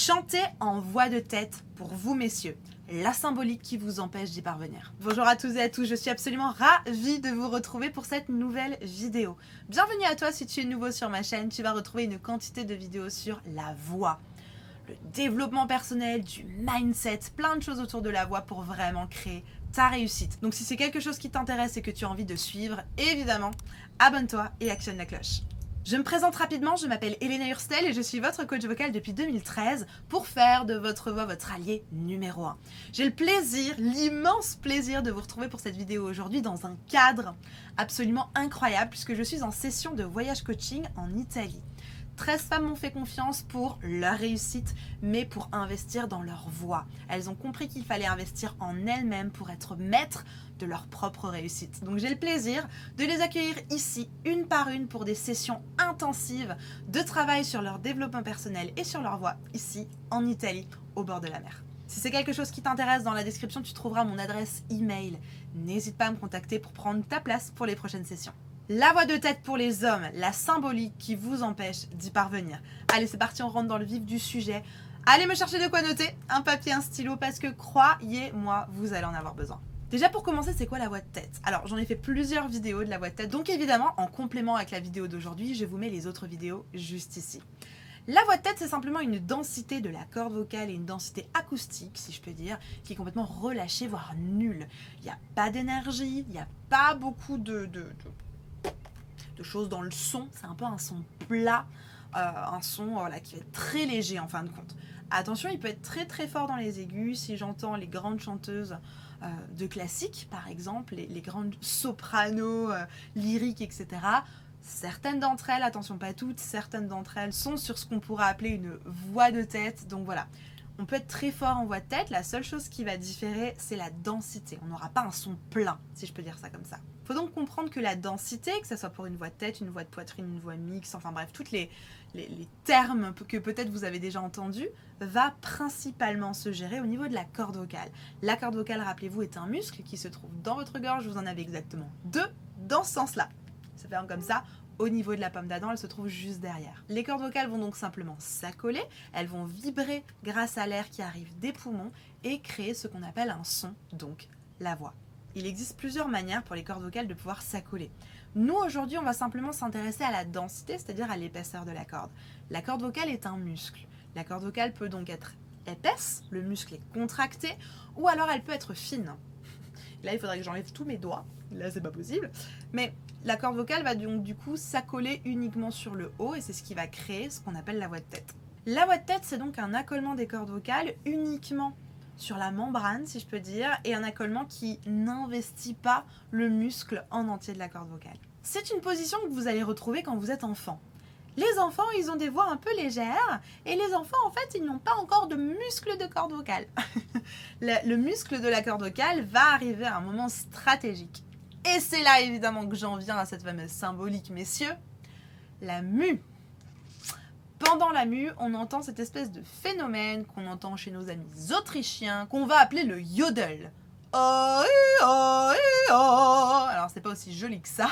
Chantez en voix de tête pour vous, messieurs. La symbolique qui vous empêche d'y parvenir. Bonjour à tous et à tous, je suis absolument ravie de vous retrouver pour cette nouvelle vidéo. Bienvenue à toi si tu es nouveau sur ma chaîne, tu vas retrouver une quantité de vidéos sur la voix, le développement personnel, du mindset, plein de choses autour de la voix pour vraiment créer ta réussite. Donc si c'est quelque chose qui t'intéresse et que tu as envie de suivre, évidemment, abonne-toi et actionne la cloche. Je me présente rapidement, je m'appelle Elena Hurstel et je suis votre coach vocal depuis 2013 pour faire de votre voix votre allié numéro 1. J'ai le plaisir, l'immense plaisir de vous retrouver pour cette vidéo aujourd'hui dans un cadre absolument incroyable puisque je suis en session de voyage coaching en Italie. 13 femmes m'ont fait confiance pour leur réussite, mais pour investir dans leur voix. Elles ont compris qu'il fallait investir en elles-mêmes pour être maîtres de leur propre réussite. Donc j'ai le plaisir de les accueillir ici, une par une, pour des sessions intensives de travail sur leur développement personnel et sur leur voix, ici, en Italie, au bord de la mer. Si c'est quelque chose qui t'intéresse, dans la description, tu trouveras mon adresse email. N'hésite pas à me contacter pour prendre ta place pour les prochaines sessions. La voix de tête pour les hommes, la symbolique qui vous empêche d'y parvenir. Allez, c'est parti, on rentre dans le vif du sujet. Allez me chercher de quoi noter, un papier, un stylo, parce que croyez-moi, vous allez en avoir besoin. Déjà pour commencer, c'est quoi la voix de tête? Alors j'en ai fait plusieurs vidéos de la voix de tête, donc évidemment, en complément avec la vidéo d'aujourd'hui, je vous mets les autres vidéos juste ici. La voix de tête, c'est simplement une densité de la corde vocale et une densité acoustique, si je peux dire, qui est complètement relâchée, voire nulle. Il n'y a pas d'énergie, il n'y a pas beaucoup de choses dans le son, c'est un peu un son plat, un son voilà, qui va être très léger en fin de compte. Attention, il peut être très très fort dans les aigus. Si j'entends les grandes chanteuses de classique, par exemple, les grandes sopranos lyriques, etc., certaines d'entre elles, attention pas toutes, certaines d'entre elles sont sur ce qu'on pourrait appeler une voix de tête. Donc voilà, on peut être très fort en voix de tête, la seule chose qui va différer, c'est la densité. On n'aura pas un son plein, si je peux dire ça comme ça. Il faut donc comprendre que la densité, que ce soit pour une voix de tête, une voix de poitrine, une voix mixte, enfin bref, tous les termes que peut-être vous avez déjà entendus, va principalement se gérer au niveau de la corde vocale. La corde vocale, rappelez-vous, est un muscle qui se trouve dans votre gorge, vous en avez exactement deux dans ce sens-là. Ça fait comme ça. Au niveau de la pomme d'Adam, elle se trouve juste derrière. Les cordes vocales vont donc simplement s'accoler, elles vont vibrer grâce à l'air qui arrive des poumons et créer ce qu'on appelle un son, donc la voix. Il existe plusieurs manières pour les cordes vocales de pouvoir s'accoler. Nous, aujourd'hui, on va simplement s'intéresser à la densité, c'est-à-dire à l'épaisseur de la corde. La corde vocale est un muscle. La corde vocale peut donc être épaisse, le muscle est contracté, ou alors elle peut être fine. Là, il faudrait que j'enlève tous mes doigts. Là, c'est pas possible. Mais la corde vocale va donc du coup s'accoler uniquement sur le haut et c'est ce qui va créer ce qu'on appelle la voix de tête. La voix de tête, c'est donc un accolement des cordes vocales uniquement sur la membrane, si je peux dire, et un accolement qui n'investit pas le muscle en entier de la corde vocale. C'est une position que vous allez retrouver quand vous êtes enfant. Les enfants, ils ont des voix un peu légères et les enfants, en fait, ils n'ont pas encore de muscle de corde vocale. Le muscle de la corde vocale va arriver à un moment stratégique. Et c'est là, évidemment, que j'en viens à cette fameuse symbolique, messieurs, la mue. Pendant la mue, on entend cette espèce de phénomène qu'on entend chez nos amis autrichiens, qu'on va appeler le yodel. Oh, oh, oh. Alors, c'est pas aussi joli que ça.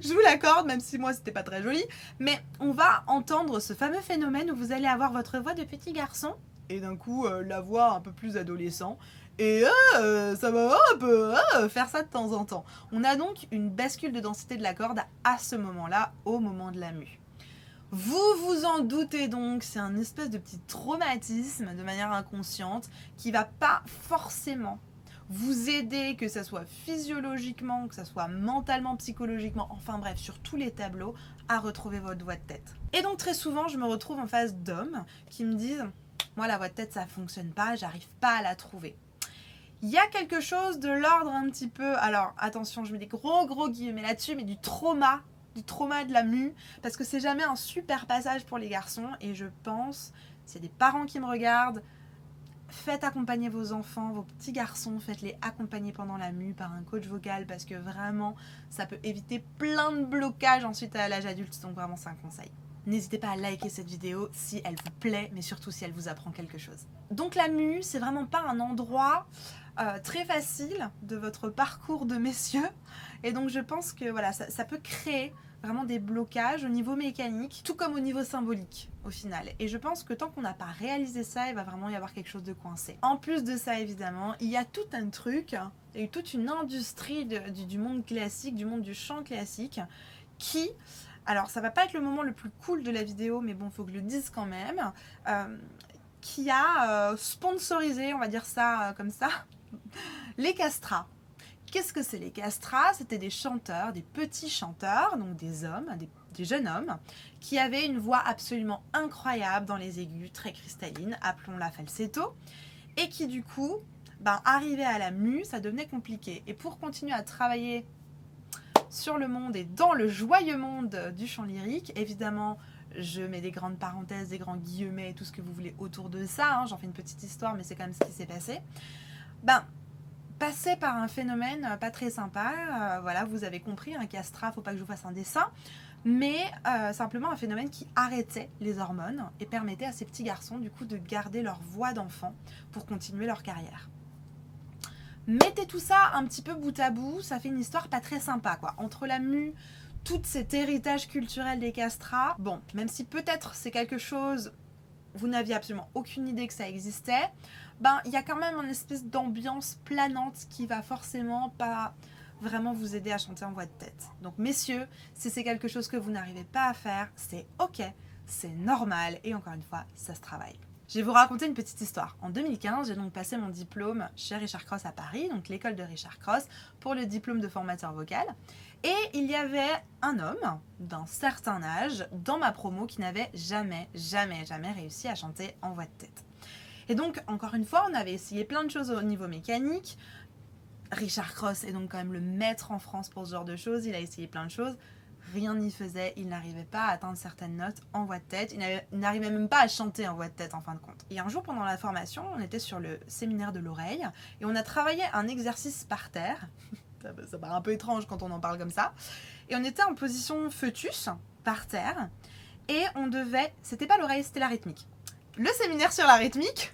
Je vous l'accorde, même si moi c'était pas très joli, mais on va entendre ce fameux phénomène où vous allez avoir votre voix de petit garçon et d'un coup la voix un peu plus adolescent et ça va un peu faire ça de temps en temps. On a donc une bascule de densité de la corde à ce moment-là, au moment de la mue. Vous vous en doutez donc, c'est un espèce de petit traumatisme de manière inconsciente qui va pas forcément vous aider, que ça soit physiologiquement, que ça soit mentalement, psychologiquement, enfin bref, sur tous les tableaux, à retrouver votre voix de tête. Et donc très souvent, je me retrouve en face d'hommes qui me disent « Moi, la voix de tête, ça fonctionne pas, j'arrive pas à la trouver. » Il y a quelque chose de l'ordre un petit peu, alors attention, je mets des gros guillemets là-dessus, mais du trauma de la mue, parce que c'est jamais un super passage pour les garçons, et je pense, s'il y a des parents qui me regardent, faites accompagner vos enfants, vos petits garçons, faites-les accompagner pendant la mue par un coach vocal parce que vraiment, ça peut éviter plein de blocages ensuite à l'âge adulte, donc vraiment c'est un conseil. N'hésitez pas à liker cette vidéo si elle vous plaît, mais surtout si elle vous apprend quelque chose. Donc la mue, c'est vraiment pas un endroit très facile de votre parcours de messieurs, et donc je pense que voilà, ça peut créer vraiment des blocages au niveau mécanique, tout comme au niveau symbolique au final. Et je pense que tant qu'on n'a pas réalisé ça, il va vraiment y avoir quelque chose de coincé. En plus de ça, évidemment, il y a tout un truc, il y a eu toute une industrie du monde classique, du monde du chant classique, qui... Alors, ça va pas être le moment le plus cool de la vidéo, mais bon, faut que je le dise quand même, qui a sponsorisé, on va dire ça comme ça, les castrats. Qu'est-ce que c'est les castrats? C'était des chanteurs, des petits chanteurs, donc des hommes, des jeunes hommes, qui avaient une voix absolument incroyable dans les aigus, très cristallines, appelons-la falsetto, et qui du coup, arrivaient à la mue, ça devenait compliqué. Et pour continuer à travailler sur le monde et dans le joyeux monde du chant lyrique, évidemment, je mets des grandes parenthèses, des grands guillemets, tout ce que vous voulez autour de ça, j'en fais une petite histoire, mais c'est quand même ce qui s'est passé. Passer par un phénomène pas très sympa, voilà, vous avez compris, un castrat, faut pas que je vous fasse un dessin, mais simplement un phénomène qui arrêtait les hormones et permettait à ces petits garçons du coup de garder leur voix d'enfant pour continuer leur carrière. Mettez tout ça un petit peu bout à bout, ça fait une histoire pas très sympa quoi. Entre la mue, tout cet héritage culturel des castrats, bon, même si peut-être c'est quelque chose, vous n'aviez absolument aucune idée que ça existait, il y a quand même une espèce d'ambiance planante qui va forcément pas vraiment vous aider à chanter en voix de tête. Donc messieurs, si c'est quelque chose que vous n'arrivez pas à faire, c'est ok, c'est normal et encore une fois, ça se travaille. Je vais vous raconter une petite histoire. En 2015, j'ai donc passé mon diplôme chez Richard Cross à Paris, donc l'école de Richard Cross, pour le diplôme de formateur vocal. Et il y avait un homme d'un certain âge dans ma promo qui n'avait jamais réussi à chanter en voix de tête. Et donc, encore une fois, on avait essayé plein de choses au niveau mécanique. Richard Cross est donc quand même le maître en France pour ce genre de choses. Il a essayé plein de choses. Rien n'y faisait. Il n'arrivait pas à atteindre certaines notes en voix de tête. Il n'arrivait même pas à chanter en voix de tête en fin de compte. Et un jour, pendant la formation, on était sur le séminaire de l'oreille et on a travaillé un exercice par terre. Ça paraît un peu étrange quand on en parle comme ça. Et on était en position fœtus, par terre. Et on devait... C'était pas l'oreille, c'était la rythmique. Le séminaire sur la rythmique.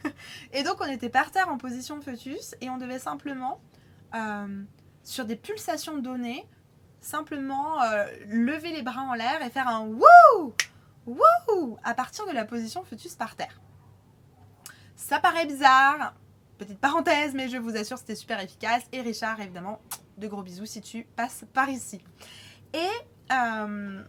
Et donc, on était par terre en position fœtus. Et on devait simplement, sur des pulsations données, simplement lever les bras en l'air et faire un wouh, wouh à partir de la position fœtus par terre. Ça paraît bizarre. Petite parenthèse, mais je vous assure, c'était super efficace. Et Richard, évidemment, de gros bisous si tu passes par ici. Et ce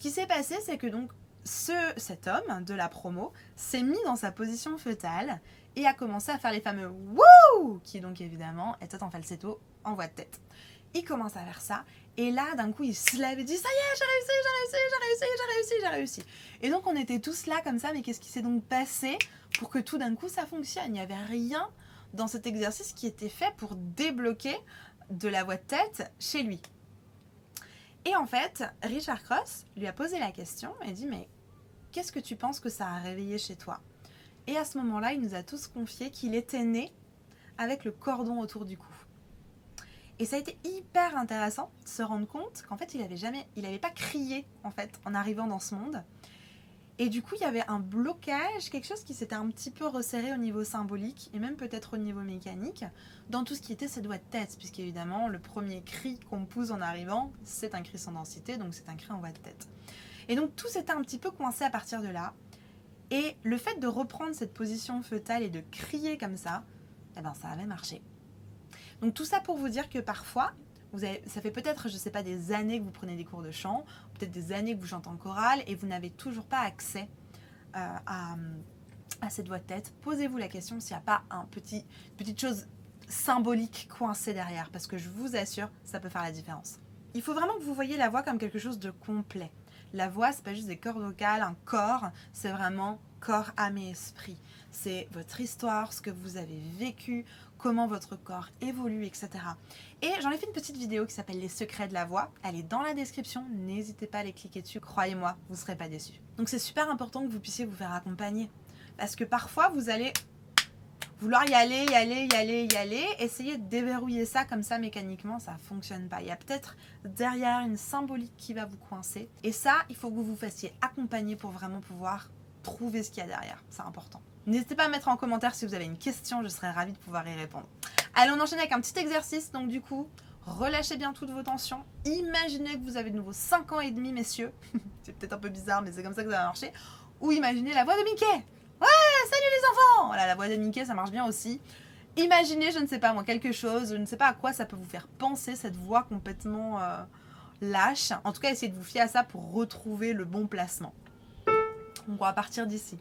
qui s'est passé, c'est que donc cet homme de la promo s'est mis dans sa position fœtale et a commencé à faire les fameux wouh, qui donc évidemment était en falsetto en voix de tête. Il commence à faire ça et là d'un coup il se lève et dit ça y est, j'ai réussi. Et donc on était tous là comme ça, mais qu'est-ce qui s'est donc passé pour que tout d'un coup ça fonctionne? Il n'y avait rien dans cet exercice qui était fait pour débloquer de la voix de tête chez lui. Et en fait, Richard Cross lui a posé la question et dit mais qu'est-ce que tu penses que ça a réveillé chez toi? Et à ce moment-là, il nous a tous confié qu'il était né avec le cordon autour du cou. Et ça a été hyper intéressant de se rendre compte qu'en fait, il avait pas crié en fait en arrivant dans ce monde. Et du coup, il y avait un blocage, quelque chose qui s'était un petit peu resserré au niveau symbolique et même peut-être au niveau mécanique dans tout ce qui était cette voix de tête, puisqu'évidemment, le premier cri qu'on pousse en arrivant, c'est un cri sans densité, donc c'est un cri en voix de tête. Et donc tout s'était un petit peu coincé à partir de là. Et le fait de reprendre cette position fœtale et de crier comme ça, ça avait marché. Donc tout ça pour vous dire que parfois, ça fait peut-être, je ne sais pas, des années que vous prenez des cours de chant, peut-être des années que vous chantez en chorale et vous n'avez toujours pas accès à cette voix de tête. Posez-vous la question s'il n'y a pas petite chose symbolique coincée derrière, parce que je vous assure, ça peut faire la différence. Il faut vraiment que vous voyez la voix comme quelque chose de complet. La voix, c'est pas juste des cordes vocales, un corps, c'est vraiment corps, âme et esprit. C'est votre histoire, ce que vous avez vécu, comment votre corps évolue, etc. Et j'en ai fait une petite vidéo qui s'appelle Les secrets de la voix. Elle est dans la description, n'hésitez pas à aller cliquer dessus, croyez-moi, vous ne serez pas déçus. Donc c'est super important que vous puissiez vous faire accompagner. Parce que parfois, vous allez vouloir y aller, essayer de déverrouiller ça comme ça mécaniquement, ça ne fonctionne pas. Il y a peut-être derrière une symbolique qui va vous coincer. Et ça, il faut que vous vous fassiez accompagner pour vraiment pouvoir trouver ce qu'il y a derrière. C'est important. N'hésitez pas à mettre en commentaire si vous avez une question, je serais ravie de pouvoir y répondre. Allez, on enchaîne avec un petit exercice. Donc du coup, Relâchez bien toutes vos tensions. Imaginez que vous avez de nouveau 5 ans et demi, messieurs. C'est peut-être un peu bizarre, mais c'est comme ça que ça va marcher. Ou imaginez la voix de Mickey. Ouais, salut les enfants. Voilà, la voix de Mickey, ça marche bien aussi. Imaginez, je ne sais pas moi, quelque chose, je ne sais pas à quoi ça peut vous faire penser, cette voix complètement lâche. En tout cas, essayez de vous fier à ça pour retrouver le bon placement. Donc on va partir d'ici.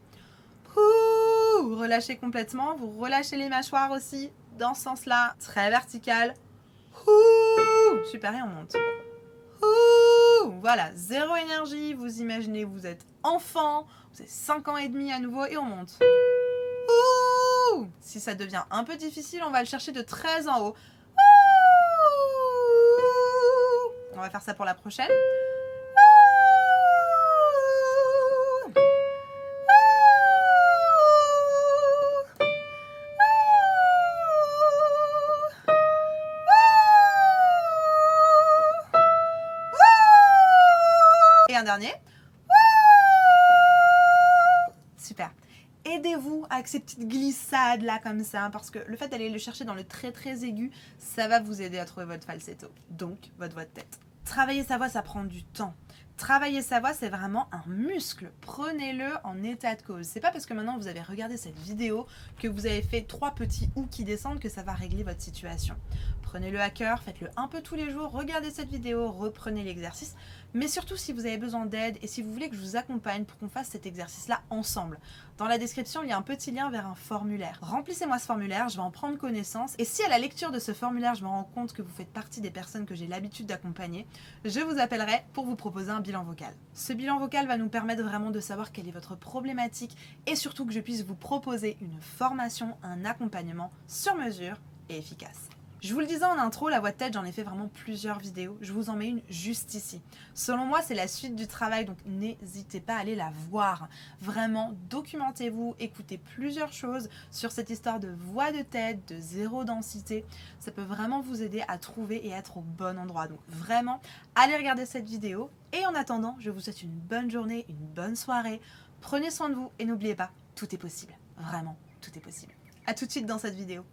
Relâchez complètement, vous relâchez les mâchoires aussi, dans ce sens-là, très vertical. Super, et on monte. Voilà, zéro énergie, vous imaginez, vous êtes enfant, vous avez 5 ans et demi à nouveau, et on monte. Si ça devient un peu difficile, on va le chercher de très en haut. On va faire ça pour la prochaine. Et un dernier. Super. Aidez-vous avec ces petites glissades là comme ça, parce que le fait d'aller le chercher dans le très très aigu, ça va vous aider à trouver votre falsetto, donc votre voix de tête. Travailler sa voix, ça prend du temps. Travailler sa voix, c'est vraiment un muscle. Prenez-le en état de cause. C'est pas parce que maintenant vous avez regardé cette vidéo que vous avez fait 3 petits ou qui descendent que ça va régler votre situation. Prenez-le à cœur, faites-le un peu tous les jours, regardez cette vidéo, reprenez l'exercice. Mais surtout si vous avez besoin d'aide et si vous voulez que je vous accompagne pour qu'on fasse cet exercice-là ensemble. Dans la description, il y a un petit lien vers un formulaire. Remplissez-moi ce formulaire, je vais en prendre connaissance. Et si à la lecture de ce formulaire, je me rends compte que vous faites partie des personnes que j'ai l'habitude d'accompagner, je vous appellerai pour vous proposer un bilan vocal. Ce bilan vocal va nous permettre vraiment de savoir quelle est votre problématique et surtout que je puisse vous proposer une formation, un accompagnement sur mesure et efficace. Je vous le disais en intro, la voix de tête, j'en ai fait vraiment plusieurs vidéos. Je vous en mets une juste ici. Selon moi, c'est la suite du travail, donc n'hésitez pas à aller la voir. Vraiment, documentez-vous, écoutez plusieurs choses sur cette histoire de voix de tête, de zéro densité. Ça peut vraiment vous aider à trouver et être au bon endroit. Donc vraiment, allez regarder cette vidéo. Et en attendant, je vous souhaite une bonne journée, une bonne soirée. Prenez soin de vous et n'oubliez pas, tout est possible. Vraiment, tout est possible. À tout de suite dans cette vidéo.